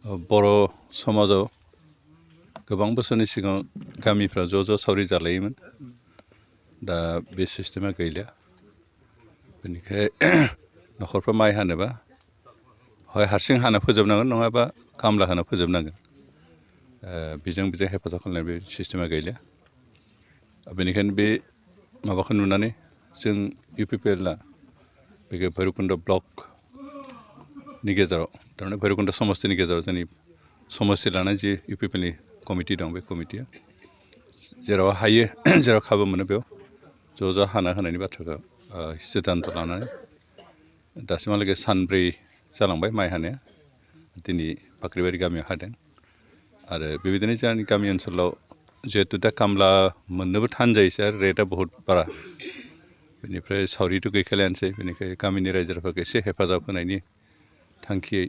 बर' समाजाव गोबां बोसोरनि सिगां गामिफ्रा ज' सावरि जालायोमोन। दा बे सिस्टेमा गैलिया। बेनिखाय न'खरफ्राव माइ हानोबा हय हारसिं हाना फोजोबनांगोन नङाबा खामला होना फोजोबनांगोन। बेजों हेफाजाब खालामनाय बे सिस्टेमा गैलिया। बेनिखायनो बे माबाखौ नुनानै जों UPPLआ बे भैरबकुन्द ब्लकनि गेजेराव थारमाने भैरबकुन्द समस्तिनि गेजेराव जोंनि समस्ति लानाय जि UPPLनि कमिटि दं, बे कमिटिया जेराव हायो जेराव खाबु मोनो बेयाव ज' हाना होनायनि बाथ्राखौ सिद्धान्त लानानै दासिमहालागै सानब्रै जालांबाय माइ हानाया। दिनै फाख्रिबारि गामियाव हादों। आरो बेबायदिनो जोंनि गामि ओनसोलाव जिहेतु दा खामला मोननोबो थान जायोसै आरो रेटआ बहुद बारा। बेनिफ्राय सावरिथ' गैखालायानोसै। बेनिखायनो गामिनि रायजो राजाफोरखौ एसे हेफाजाब होनायनि थांखियै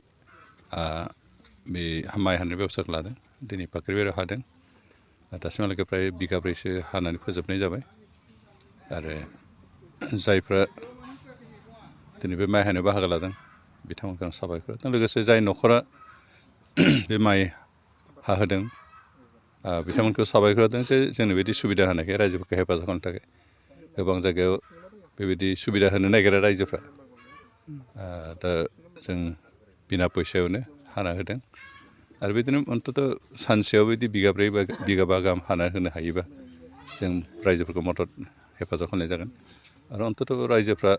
बे माइ हानाय बेबस्थाखौ लादों। दिनै फाख्रिबारियाव हादों। दासिमहालागै फ्राय बिगाब्रैसो हानानै फोजोबनाय जाबाय। आरो जायफ्रा दिनै बे माइ हानायाव बाहागो लादों बिथांमोनखौ आं साबायखर होदों। लोगोसे जाय न'खरा बे माइ हाहोदों बिथांमोनखौ साबायखर होदों जे जोंनो बिदि सुबिदा होनायखाय रायजोफोरखौ हेफाजाब खालामनो थाखाय। गोबां जायगायाव बेबायदि सुबिदा होनो नागिरा रायजोफ्रा। दा जों बिना फैसायावनो हाना होदों। आरो बिदिनो अन्तत सानसेयाव बिदि बिगाब्रै बा बिगाबा गाहाम हाना होनो हायोबा जों रायजोफोरखौ मदद हेफाजाब खालामनाय जागोन। आरो अन्तत रायजोफ्रा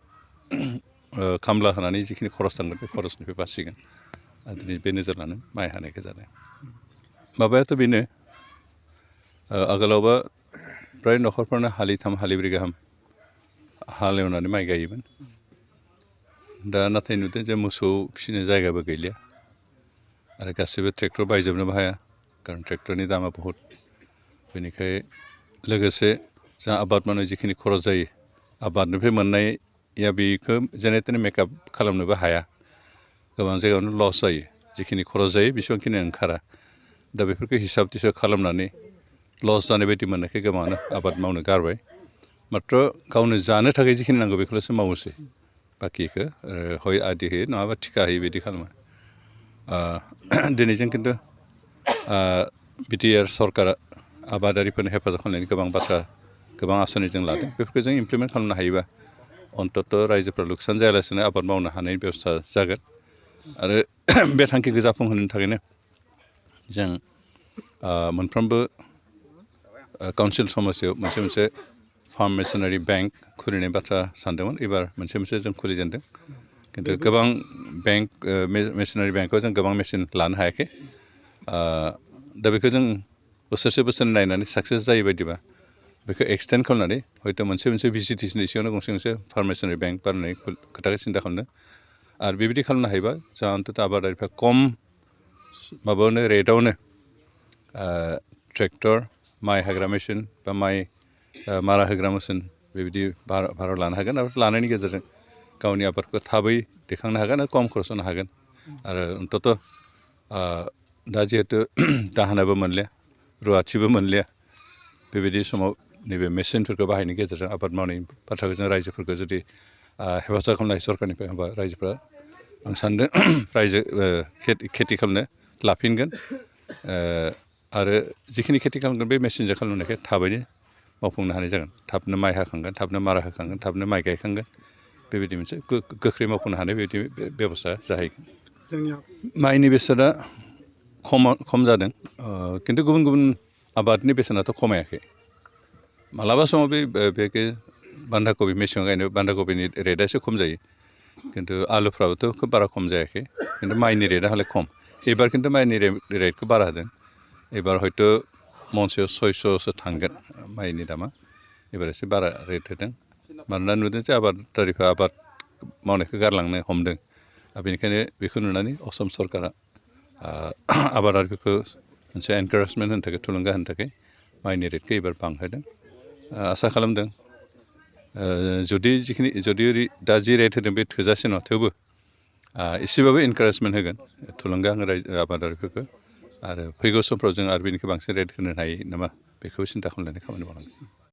खामला होनानै जिखिनि खरस थांगोन बे खरसनिफ्राय बासिगोन। आरो दिनै बे नोजोर लानानै माइ हानायखौ जादों। माबायाथ' बेनो आगोलावबा फ्राय न'खरफ्रानो हालिथाम हालिब्रै गाहाम हालेवनानै माइ गायोमोन। दा नाथाय नुदों जे मोसौ फिसिनो जायगाबो गैलिया। आरो गासैबो ट्रेक्टर बायजोबनोबो हाया, खारन ट्रेक्टरनि दामा बहुद। बेनिखाय लोगोसे जों आबाद मावनाय जिखिनि खरस जायो आबादनिफ्राय मोननाया बेखौ जेने तेने मेकआप खालामनोबो हाया। गोबां जायगायावनो लस जायो। जिखिनि खरस जायो बेसेबांखिनि ओंखारा। दा बेफोरखौ हिसाब थिसाब खालामनानै लस जानाय बायदि मोननायखाय गोबाङानो आबाद मावनो गारबाय। माथ्र' गावनो जानो थाखाय जिखिनि नांगौ बेखौल'सो मावोसै। बाखिखौ हय आदि होयो नङाबा थिखा होयो बिदि खालामो। दिनै जों खिन्थु BTR सरकारा आबादारिफोरनो हेफाजाब खालामनायनि गोबां बाथ्रा गोबां आसनि जों लादों। बेफोरखौ जों इमप्लिमेन्ट खालामनो हायोबा अन्तत रायजोफ्रा लुकसान जायालासिनो आबाद मावनो हानायनि बेबस्था जागोन। आरो बे थांखिखौ जाफुंहोनो थाखायनो जों मोनफ्रोमबो काउन्सिल समस्तियाव मोनसे फार्म मेसिनारि बेंक खुलिनाय बाथ्रा सानदोंमोन। एबार मोनसे जों खुलिजेनदों। खिन्थु गोबां बेंक मेसिनारि बेंकआव जों गोबां मेसिन लानो हायाखै। दा बेखौ जों बोसोरसे नायनानै साक्सेस जायो बायदिबा बेखौ एक्सटेन्ड खालामनानै हयथ' मोनसे भिजिटेसननि सिगांनो गंसे फार्म मेसिनारि बेंक बानायनाय खोथाखौ सिन्था खालामदों। आरो बेबायदि खालामनो हायोबा जोंहा अन्तत आबादारिफ्रा खम माबायावनो रेटआवनो ट्रेक्टर, माइ हाग्रा मेसिन बा माइ मारा होग्रा मेसिन बेबायदि भारा लानो हागोन। आरो लानायनि गेजेरजों गावनि आबादखौ थाबै दैखांनो हागोन आरो खम खरसावनो हागोन। आरो अन्तत दा जिहेतु दाहोनाबो मोनलिया, रुवाथिबो मोनलिया, बेबायदि समाव नैबे मेसिनफोरखौ बाहायनायनि गेजेरजों आबाद मावनायनि बाथ्राखौ जों रायजोफोरखौ जुदि हेफाजाब खालामनाय सरकारनिफ्राय होमबा रायजोफ्रा आं सान्दों खेथि खालामनो लाफिनगोन। आरो जिखिनि खेथि खालामगोन बे मेसिनजों खालामनायखाय थाबैनो मावफुंनो हानाय जागोन। थाबनो माइ हाखांगोन, थाबनो मारा होखांगोन, थाबनो माइ गायखांगोन। बेबायदि मोनसे गोख्रै मावफुंनो हानाय बेबायदि बेबस्था जाहैगोन। माइनि बेसेना खम जादों। खिन्थु गुबुन आबादनि बेसेनाथ' खमायाखै। मालाबा समाव बे बान्दा कबि मेसेङाव गायनाय बान्दा कबिनि रेटआ एसे खम जायो। खिन्थु आलुफ्राबोथ' खोब बारा खम जायाखै। खिन्थु माइनि रेटआ हले खम। एबार खिन्थु माइनि रेटखौ बारा होदों। एबार हयथ' मनसेयाव 600सो थांगोन माइनि दामा। एबार एसे बारा रेट होदों। मानोना नुदों जे आबादारिफ्रा आबाद मावनायखौ गारलांनो हमदों। बेनिखायनो बेखौ नुनानै असम सरकारा आबादारिफोरखौ मोनसे एनकारेजमेन्ट होनो थाखाय, थुलुंगा होनो थाखाय माइनि रेटखौ एबार बांहोदों। आसा खालामदों जुदि दा जि रेट होदों बे थोजासे नङा, थेवबो एसेबाबो इनकारेजमेन्ट होगोन, थुलुंगा होगोन आबादारिफोरखौ। आरो फैगौ समफ्राव जों आरो बेनिख्रुइ बांसिन रेट होनो हायो नामा बेखौ सिन्था खालामनानै खामानि मावनांगोन।